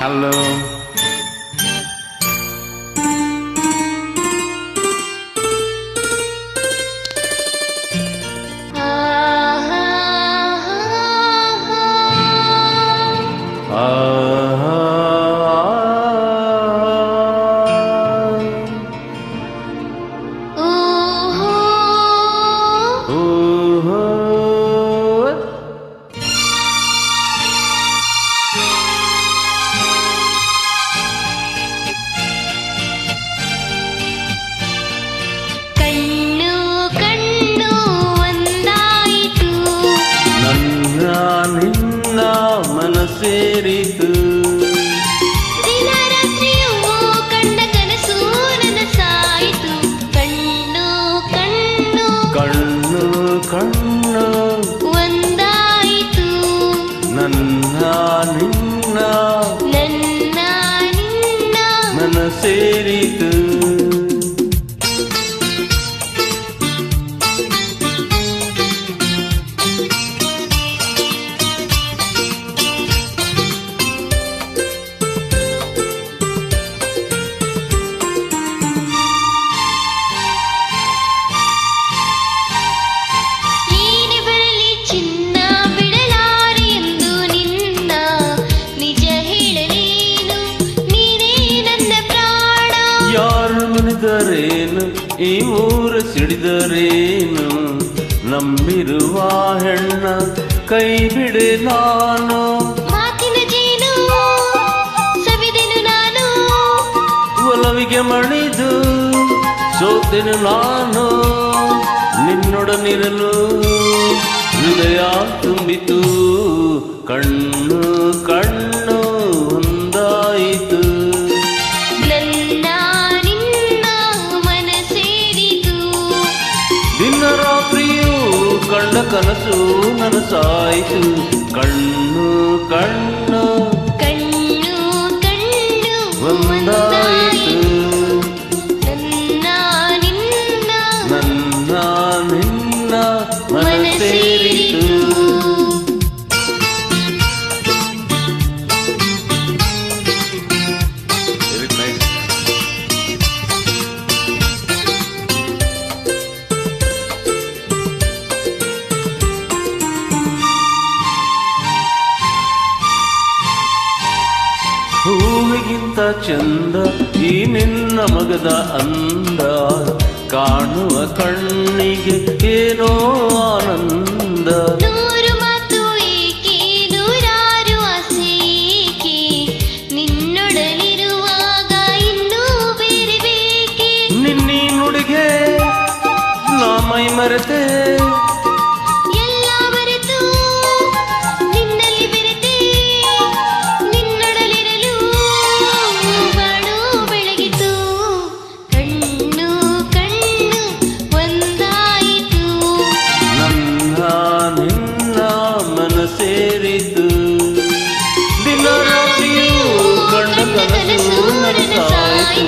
hello ನಿನ್ನ ಮನಸೇರಿತು ದಿನರಾತ್ರಿಯೂ ಕಂಡ ಕನಸು ನನಸಾಯಿತು ಕಣ್ಣು ಕಣ್ಣು ಕಣ್ಣು ಕಣ್ಣು ಒಂದಾಯಿತು ನನ್ನ ನಿನ್ನ ನನ್ನ ನಿನ್ನ ಮನಸೇರಿತು ಯಾರು ಮುನಿದರೇನು ಈ ಊರು ಸಿಡಿದರೇನು ನಂಬಿರುವ ಹೆಣ್ಣ ಕೈ ಬಿಡೆ ನಾನು ಮಾತಿನ ಜೇನು ಸವಿದೆನು ನಾನು ಒಲವಿಗೆ ಮಣಿದು ಸೋತೆನು ನಾನು ನಿನ್ನೊಡನಿರಲು ಹೃದಯ ತುಂಬಿತು ಕಣ್ಣು ಕಣ್ಣು ಒಂದಾಯಿತು ದಿನರಾತ್ರಿಯೂ ಕಂಡ ಕನಸು ನನಸಾಯಿತು ಕಣ್ಣು ಕಣ್ಣು ಕಣ್ಣು ಕಣ್ಣು ಒಂದಾಯಿತು ನನ್ನ ನಿನ್ನ ನನ್ನ ನಿನ್ನ ಮನಸೇರಿತು ಹೂವಿಗಿಂತ ಚಂದ ಈ ನಿನ್ನ ಮಗದ ಅಂದ ಕಾಣುವ ಕಣ್ಣಿಗೆ ಏನೋ ಆನಂದ ನೂರು ಮಾತು ಏಕೆ ನೂರಾರು ಆಸೆ ಏಕೆ ನಿನ್ನೊಡಲಿರುವಾಗ ಇನ್ನೂ ಬೇರೆ ಬೇಕೆ ನಿನ್ನೀ ನುಡಿಗೆ ನಾ ಮೈ ಮರೆತೆ ಸೇರಿತು ದಿನರಾತ್ರಿಯೂ ಕಂಡ ಕನಸು ನನಸಾಯಿತು